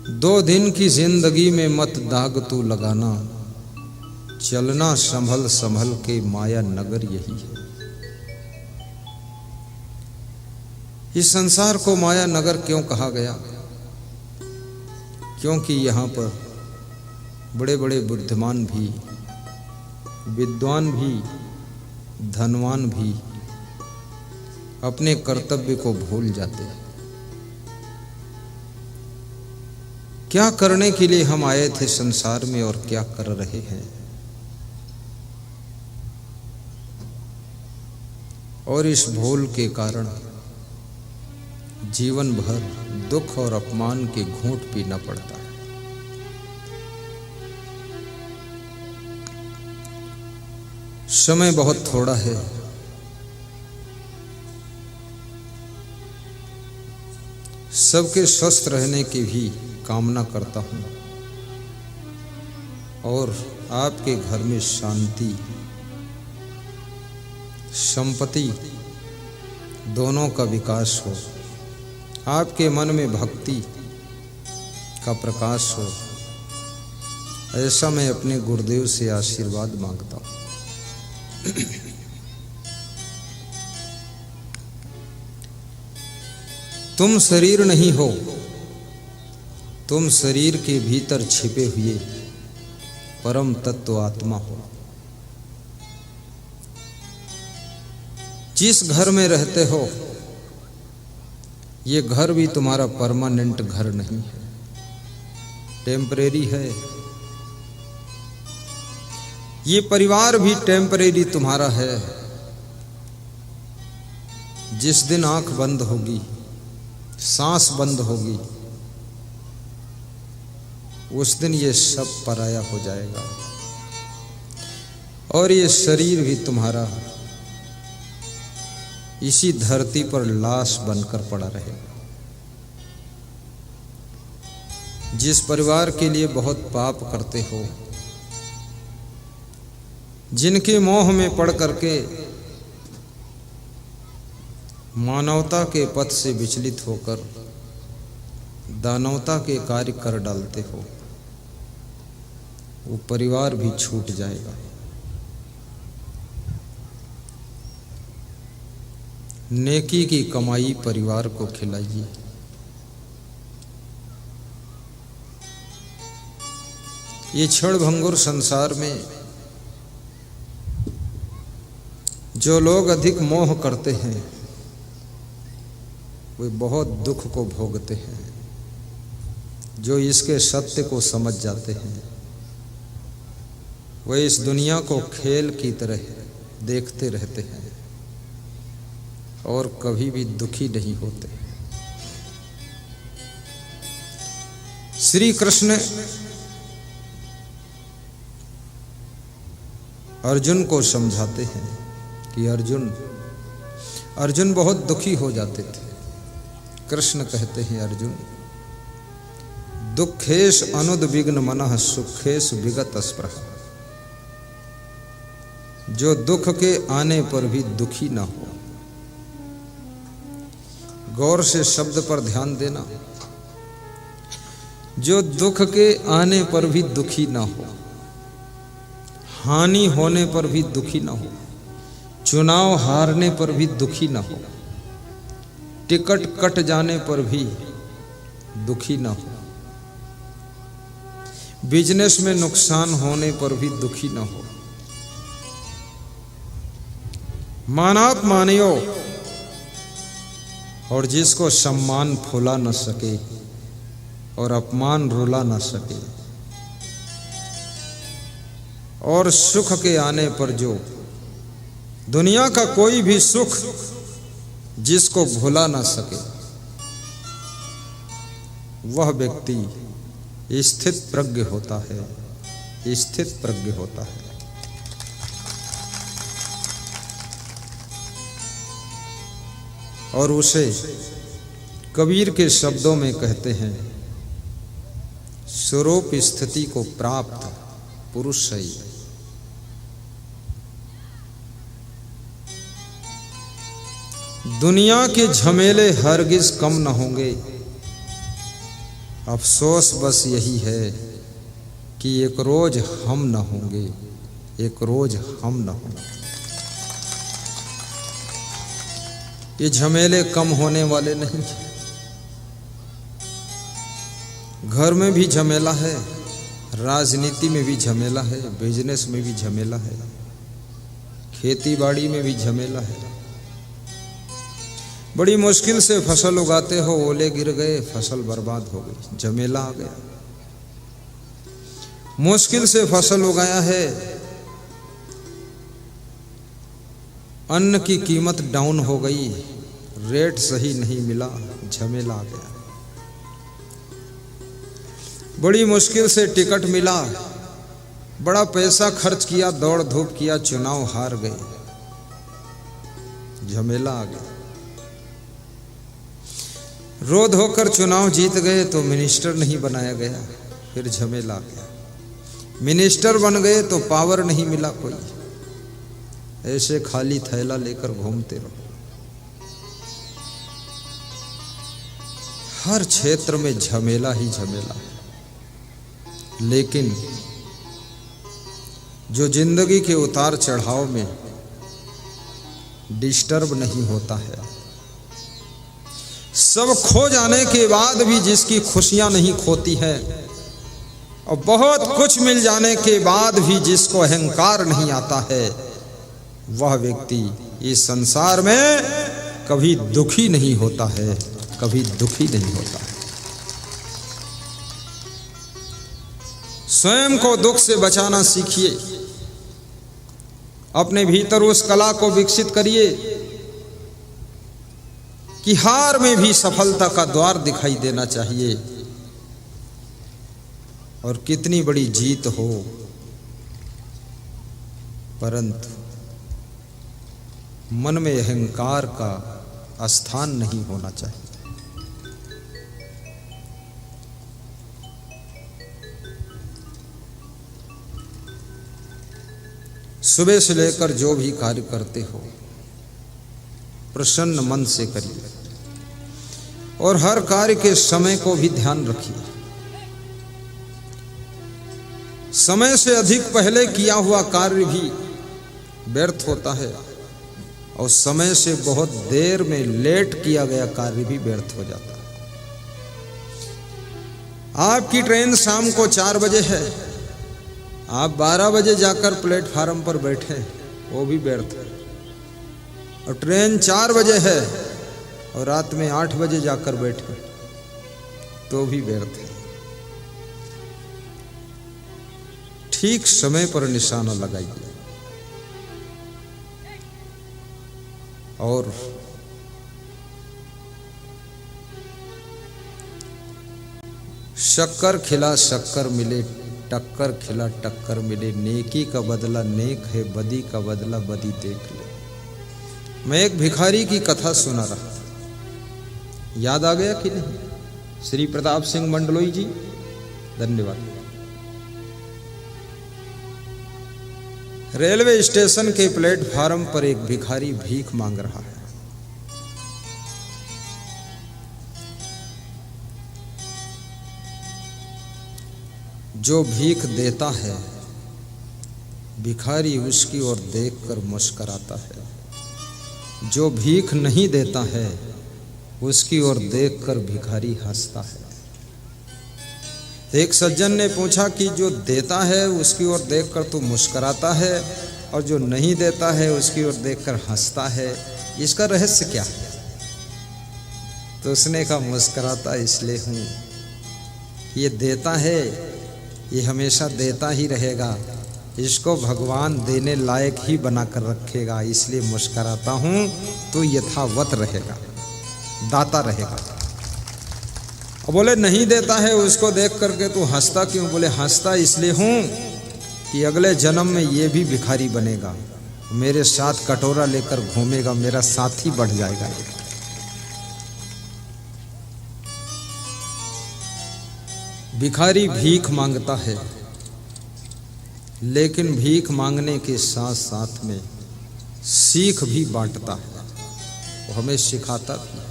2 दिन की जिंदगी में मत दाग तू लगाना, चलना संभल संभल के माया नगर यही है। इस संसार को माया नगर क्यों कहा गया? क्योंकि यहाँ पर बड़े बड़े बुद्धिमान भी, विद्वान भी, धनवान भी अपने कर्तव्य को भूल जाते हैं। क्या करने के लिए हम आए थे संसार में और क्या कर रहे हैं? और इस भूल के कारण जीवन भर दुख और अपमान के घूंट पीना पड़ता है। समय बहुत थोड़ा है। सबके स्वस्थ रहने की भी कामना करता हूँ और आपके घर में शांति, संपत्ति दोनों का विकास हो, आपके मन में भक्ति का प्रकाश हो, ऐसा मैं अपने गुरुदेव से आशीर्वाद मांगता हूँ। तुम शरीर नहीं हो, तुम शरीर के भीतर छिपे हुए परम तत्व आत्मा हो। जिस घर में रहते हो, ये घर भी तुम्हारा परमानेंट घर नहीं है, टेम्परेरी है। ये परिवार भी टेम्परेरी तुम्हारा है। जिस दिन आंख बंद होगी, सांस बंद होगी, उस दिन ये सब पराया हो जाएगा और ये शरीर भी तुम्हारा इसी धरती पर लाश बनकर पड़ा रहेगा। जिस परिवार के लिए बहुत पाप करते हो, जिनके मोह में पड़ करके मानवता के पथ से विचलित होकर दानवता के कार्य कर डालते हो, वो परिवार भी छूट जाएगा। नेकी की कमाई परिवार को खिलाइए। ये क्षण भंगुर संसार में जो लोग अधिक मोह करते हैं, वे बहुत दुख को भोगते हैं। जो इसके सत्य को समझ जाते हैं, वे इस दुनिया को खेल की तरह देखते रहते हैं और कभी भी दुखी नहीं होते। श्री कृष्ण अर्जुन को समझाते हैं कि अर्जुन बहुत दुखी हो जाते थे। कृष्ण कहते हैं, अर्जुन दुखेश अनुद्विग्न मनः सुखेश विगत स्पृह। जो दुख के आने पर भी दुखी ना हो। गौर से शब्द पर ध्यान देना। जो दुख के आने पर भी दुखी ना हो, हानि होने पर भी दुखी ना हो, चुनाव हारने पर भी दुखी ना हो, टिकट कट जाने पर भी दुखी ना हो, बिजनेस में नुकसान होने पर भी दुखी ना हो, मानाप मानियो और जिसको सम्मान फुला न सके और अपमान रुला न सके, और सुख के आने पर जो दुनिया का कोई भी सुख जिसको भुला ना सके, वह व्यक्ति स्थित प्रज्ञ होता है, स्थित प्रज्ञ होता है। और उसे कबीर के शब्दों में कहते हैं, स्वरूप स्थिति को प्राप्त पुरुष है। दुनिया के झमेले हरगिज कम न होंगे, अफसोस बस यही है कि एक रोज हम न होंगे, एक रोज हम न होंगे। ये झमेले कम होने वाले नहीं। घर में भी झमेला है, राजनीति में भी झमेला है, बिजनेस में भी झमेला है, खेती बाड़ी में भी झमेला है। बड़ी मुश्किल से फसल उगाते हो, ओले गिर गए, फसल बर्बाद हो गई, झमेला आ गया। मुश्किल से फसल उगाया है, अन्न की कीमत डाउन हो गई, रेट सही नहीं मिला, झमेला आ गया। बड़ी मुश्किल से टिकट मिला, बड़ा पैसा खर्च किया, दौड़ धूप किया, चुनाव हार गए, झमेला आ गया। रो धोकर चुनाव जीत गए तो मिनिस्टर नहीं बनाया गया, फिर झमेला आ गया। मिनिस्टर बन गए तो पावर नहीं मिला कोई, ऐसे खाली थैला लेकर घूमते रहो। हर क्षेत्र में झमेला ही झमेला है, लेकिन जो जिंदगी के उतार चढ़ाव में डिस्टर्ब नहीं होता है, सब खो जाने के बाद भी जिसकी खुशियां नहीं खोती है, और बहुत कुछ मिल जाने के बाद भी जिसको अहंकार नहीं आता है, वह व्यक्ति इस संसार में कभी दुखी नहीं होता है, कभी दुखी नहीं होता है। स्वयं को दुख से बचाना सीखिए, अपने भीतर उस कला को विकसित करिए कि हार में भी सफलता का द्वार दिखाई देना चाहिए, और कितनी बड़ी जीत हो, परंतु मन में अहंकार का स्थान नहीं होना चाहिए। सुबह से लेकर जो भी कार्य करते हो, प्रसन्न मन से करिए, और हर कार्य के समय को भी ध्यान रखिए। समय से अधिक पहले किया हुआ कार्य भी व्यर्थ होता है, और समय से बहुत देर में लेट किया गया कार्य भी व्यर्थ हो जाता है। आपकी ट्रेन शाम को 4 बजे है, आप 12 बजे जाकर प्लेटफार्म पर बैठे, वो भी व्यर्थ है। और ट्रेन 4 बजे है और रात में 8 बजे जाकर बैठे, तो भी व्यर्थ है। ठीक समय पर निशाना लगाइए, और शक्कर खिला शक्कर मिले, टक्कर खिला टक्कर मिले, नेकी का बदला नेक है, बदी का बदला बदी देख ले। मैं एक भिखारी की कथा सुना रहा था, याद आ गया कि नहीं? श्री प्रताप सिंह मंडलोई जी, धन्यवाद। रेलवे स्टेशन के प्लेटफार्म पर एक भिखारी भीख मांग रहा है। जो भीख देता है, भिखारी उसकी ओर देखकर मुस्कुराता है। जो भीख नहीं देता है, उसकी ओर देखकर भिखारी हंसता है। एक सज्जन ने पूछा कि जो देता है उसकी ओर देखकर तू मुस्कुराता है, और जो नहीं देता है उसकी ओर देखकर हंसता है, इसका रहस्य क्या है? तो उसने कहा, मुस्कुराता इसलिए हूँ, ये देता है, ये हमेशा देता ही रहेगा, इसको भगवान देने लायक ही बनाकर रखेगा, इसलिए मुस्कुराता हूँ, तो यथावत रहेगा, दाता रहेगा। और बोले नहीं देता है उसको देख करके तू हंसता क्यों? बोले हंसता इसलिए हूँ कि अगले जन्म में ये भी भिखारी बनेगा, मेरे साथ कटोरा लेकर घूमेगा, मेरा साथी बढ़ जाएगा। भिखारी भीख मांगता है, लेकिन भीख मांगने के साथ साथ में सीख भी बांटता है, वो हमें सिखाता भी है।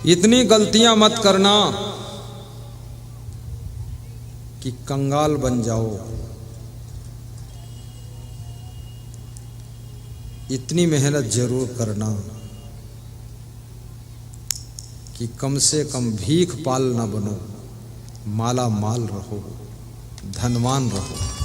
इतनी गलतियां मत करना कि कंगाल बन जाओ। इतनी मेहनत जरूर करना कि कम से कम भीख पाल ना बनो, माला माल रहो, धनवान रहो।